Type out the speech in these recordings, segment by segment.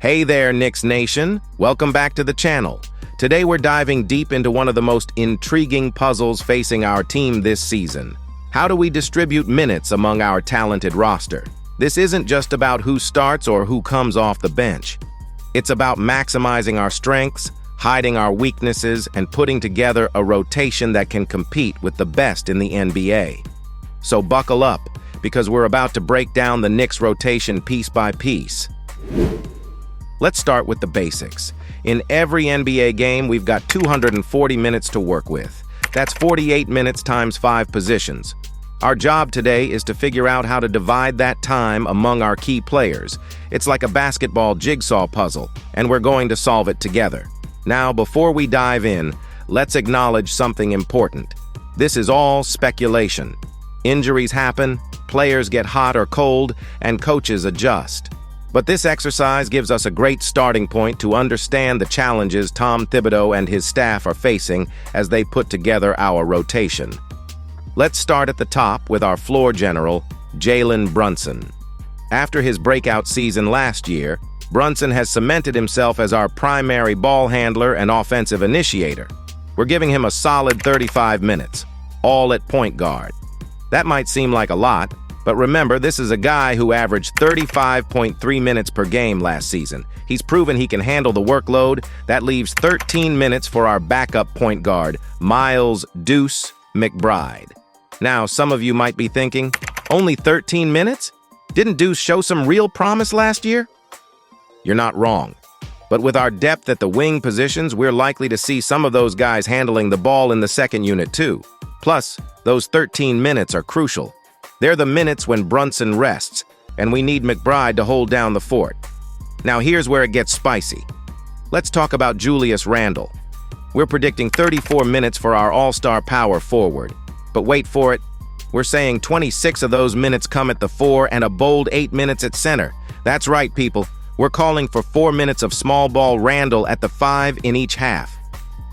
Hey there, Knicks Nation. Welcome back to the channel. Today we're diving deep into one of the most intriguing puzzles facing our team this season. How do we distribute minutes among our talented roster? This isn't just about who starts or who comes off the bench. It's about maximizing our strengths, hiding our weaknesses, and putting together a rotation that can compete with the best in the NBA. So buckle up, because we're about to break down the Knicks rotation piece by piece. Let's start with the basics. In every NBA game, we've got 240 minutes to work with. That's 48 minutes times 5 positions. Our job today is to figure out how to divide that time among our key players. It's like a basketball jigsaw puzzle, and we're going to solve it together. Now, before we dive in, let's acknowledge something important. This is all speculation. Injuries happen, players get hot or cold, and coaches adjust. But this exercise gives us a great starting point to understand the challenges Tom Thibodeau and his staff are facing as they put together our rotation. Let's start at the top with our floor general, Jalen Brunson. After his breakout season last year, Brunson has cemented himself as our primary ball handler and offensive initiator. We're giving him a solid 35 minutes, all at point guard. That might seem like a lot, but remember, this is a guy who averaged 35.3 minutes per game last season. He's proven he can handle the workload. That leaves 13 minutes for our backup point guard, Miles "Deuce" McBride. Now, some of you might be thinking, only 13 minutes? Didn't Deuce show some real promise last year? You're not wrong. But with our depth at the wing positions, we're likely to see some of those guys handling the ball in the second unit too. Plus, those 13 minutes are crucial. They're the minutes when Brunson rests, and we need McBride to hold down the fort. Now here's where it gets spicy. Let's talk about Julius Randle. We're predicting 34 minutes for our all-star power forward. But wait for it, we're saying 26 of those minutes come at the 4 and a bold 8 minutes at center. That's right, people. We're calling for 4 minutes of small ball Randle at the 5 in each half.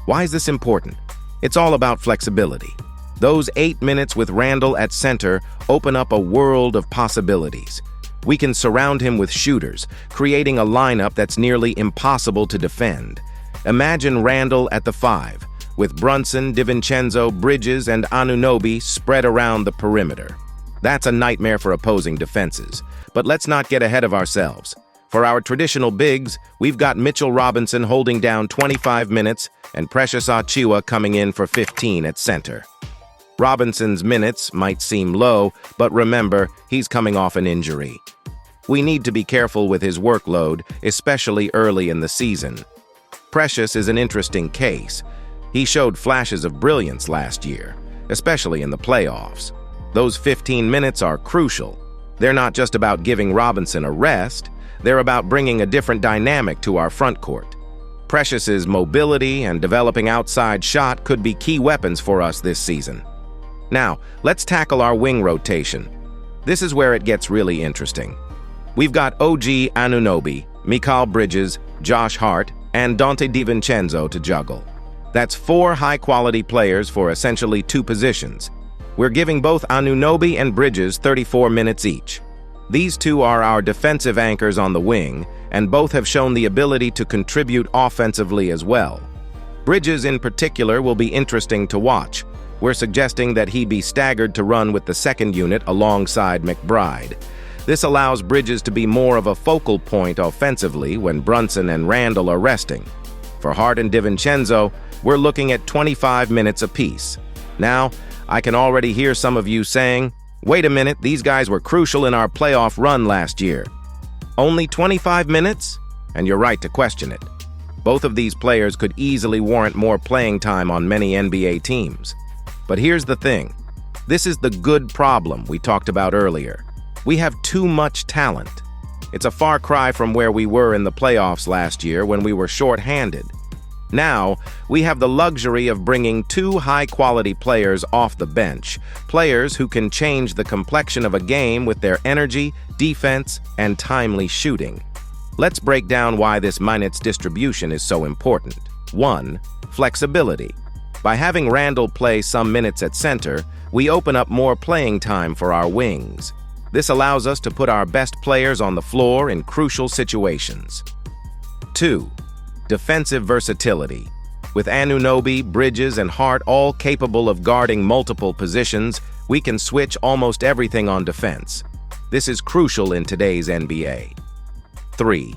Why is this important? It's all about flexibility. Those 8 minutes with Randle at center open up a world of possibilities. We can surround him with shooters, creating a lineup that's nearly impossible to defend. Imagine Randle at the 5, with Brunson, DiVincenzo, Bridges, and Anunoby spread around the perimeter. That's a nightmare for opposing defenses. But let's not get ahead of ourselves. For our traditional bigs, we've got Mitchell Robinson holding down 25 minutes and Precious Achiuwa coming in for 15 at center. Robinson's minutes might seem low, but remember, he's coming off an injury. We need to be careful with his workload, especially early in the season. Precious is an interesting case. He showed flashes of brilliance last year, especially in the playoffs. Those 15 minutes are crucial. They're not just about giving Robinson a rest, they're about bringing a different dynamic to our front court. Precious's mobility and developing outside shot could be key weapons for us this season. Now, let's tackle our wing rotation. This is where it gets really interesting. We've got OG Anunoby, Mikal Bridges, Josh Hart, and Donte DiVincenzo to juggle. That's 4 high-quality players for essentially 2 positions. We're giving both Anunoby and Bridges 34 minutes each. These 2 are our defensive anchors on the wing, and both have shown the ability to contribute offensively as well. Bridges in particular will be interesting to watch. We're suggesting that he be staggered to run with the second unit alongside McBride. This allows Bridges to be more of a focal point offensively when Brunson and Randle are resting. For Hart and DiVincenzo, we're looking at 25 minutes apiece. Now, I can already hear some of you saying, wait a minute, these guys were crucial in our playoff run last year. Only 25 minutes? And you're right to question it. Both of these players could easily warrant more playing time on many NBA teams. But here's the thing. This is the good problem we talked about earlier. We have too much talent. It's a far cry from where we were in the playoffs last year when we were short-handed. Now, we have the luxury of bringing 2 high-quality players off the bench, players who can change the complexion of a game with their energy, defense, and timely shooting. Let's break down why this minutes distribution is so important. 1. Flexibility. By having Randle play some minutes at center, we open up more playing time for our wings. This allows us to put our best players on the floor in crucial situations. 2. Defensive versatility. With Anunoby, Bridges, and Hart all capable of guarding multiple positions, we can switch almost everything on defense. This is crucial in today's NBA. 3.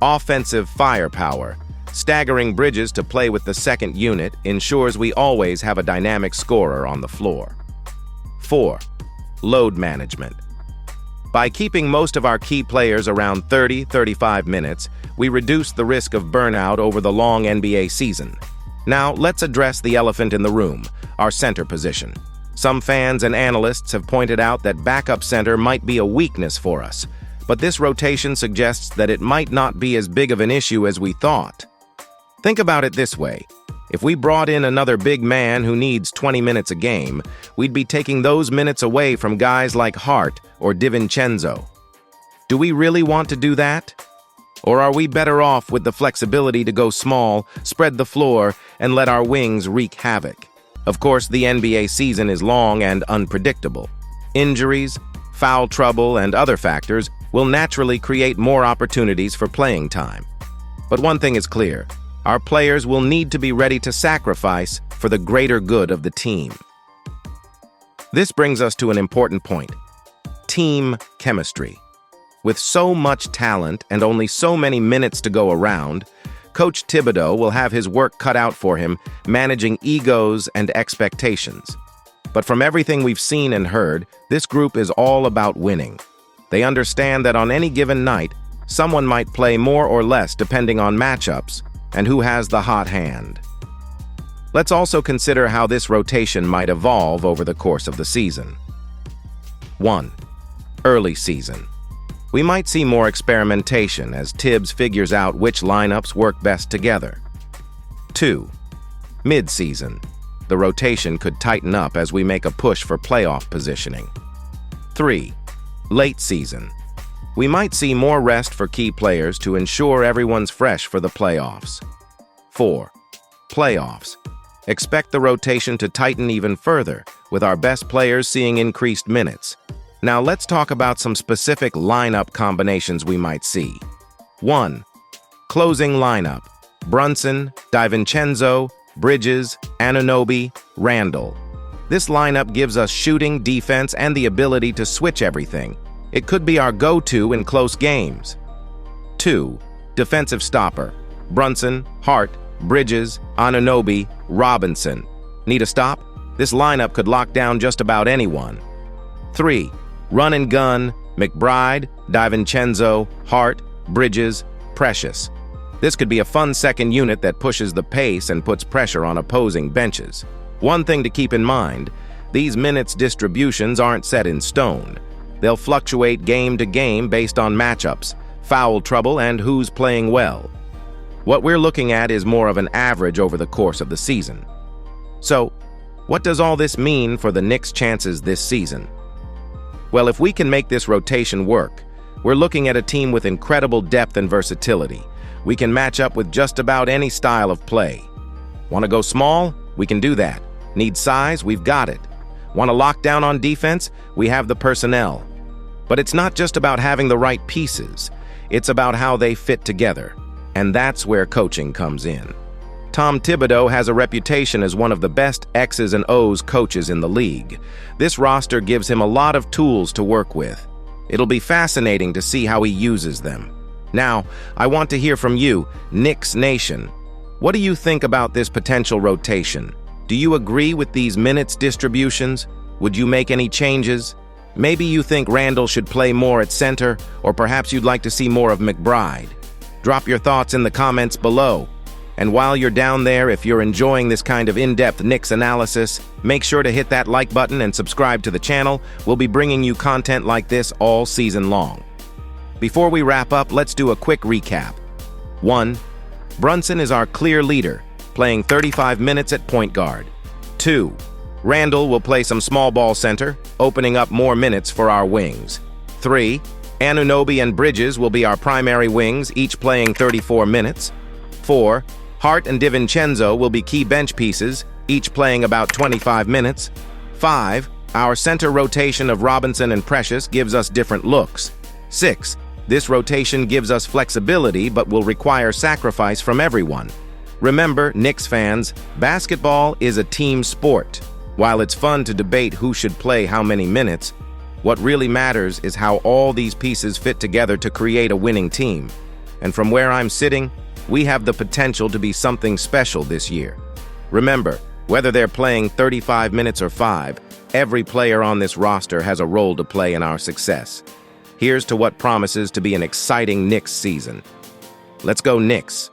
Offensive firepower. Staggering Bridges to play with the second unit ensures we always have a dynamic scorer on the floor. 4. Load management. By keeping most of our key players around 30-35 minutes, we reduce the risk of burnout over the long NBA season. Now, let's address the elephant in the room, our center position. Some fans and analysts have pointed out that backup center might be a weakness for us, but this rotation suggests that it might not be as big of an issue as we thought. Think about it this way. If we brought in another big man who needs 20 minutes a game, we'd be taking those minutes away from guys like Hart or DiVincenzo. Do we really want to do that? Or are we better off with the flexibility to go small, spread the floor, and let our wings wreak havoc? Of course, the NBA season is long and unpredictable. Injuries, foul trouble, and other factors will naturally create more opportunities for playing time. But one thing is clear. Our players will need to be ready to sacrifice for the greater good of the team. This brings us to an important point: team chemistry. With so much talent and only so many minutes to go around, Coach Thibodeau will have his work cut out for him managing egos and expectations. But from everything we've seen and heard, this group is all about winning. They understand that on any given night, someone might play more or less depending on matchups and who has the hot hand. Let's also consider how this rotation might evolve over the course of the season. 1. Early season. We might see more experimentation as Tibbs figures out which lineups work best together. 2. Mid-season. The rotation could tighten up as we make a push for playoff positioning. 3. Late season. We might see more rest for key players to ensure everyone's fresh for the playoffs. 4. Playoffs. Expect the rotation to tighten even further, with our best players seeing increased minutes. Now let's talk about some specific lineup combinations we might see. 1. Closing lineup. Brunson, DiVincenzo, Bridges, Anunoby, Randle. This lineup gives us shooting, defense, and the ability to switch everything. It could be our go-to in close games. 2. Defensive stopper. Brunson, Hart, Bridges, Anunoby, Robinson. Need a stop? This lineup could lock down just about anyone. 3. Run and gun. McBride, DiVincenzo, Hart, Bridges, Precious. This could be a fun second unit that pushes the pace and puts pressure on opposing benches. One thing to keep in mind, these minutes distributions aren't set in stone. They'll fluctuate game to game based on matchups, foul trouble, and who's playing well. What we're looking at is more of an average over the course of the season. So, what does all this mean for the Knicks' chances this season? Well, if we can make this rotation work, we're looking at a team with incredible depth and versatility. We can match up with just about any style of play. Want to go small? We can do that. Need size? We've got it. Want to lock down on defense? We have the personnel. But it's not just about having the right pieces. It's about how they fit together. And that's where coaching comes in. Tom Thibodeau has a reputation as one of the best X's and O's coaches in the league. This roster gives him a lot of tools to work with. It'll be fascinating to see how he uses them. Now, I want to hear from you, Knicks Nation. What do you think about this potential rotation? Do you agree with these minutes distributions? Would you make any changes? Maybe you think Randle should play more at center, or perhaps you'd like to see more of McBride. Drop your thoughts in the comments below. And while you're down there, if you're enjoying this kind of in-depth Knicks analysis, make sure to hit that like button and subscribe to the channel. We'll be bringing you content like this all season long. Before we wrap up, let's do a quick recap. 1. Brunson is our clear leader, playing 35 minutes at point guard. 2. Randle will play some small ball center, opening up more minutes for our wings. 3. Anunoby and Bridges will be our primary wings, each playing 34 minutes. 4. Hart and DiVincenzo will be key bench pieces, each playing about 25 minutes. 5. Our center rotation of Robinson and Precious gives us different looks. 6. This rotation gives us flexibility but will require sacrifice from everyone. Remember, Knicks fans, basketball is a team sport. While it's fun to debate who should play how many minutes, what really matters is how all these pieces fit together to create a winning team. And from where I'm sitting, we have the potential to be something special this year. Remember, whether they're playing 35 minutes or 5, every player on this roster has a role to play in our success. Here's to what promises to be an exciting Knicks season. Let's go Knicks!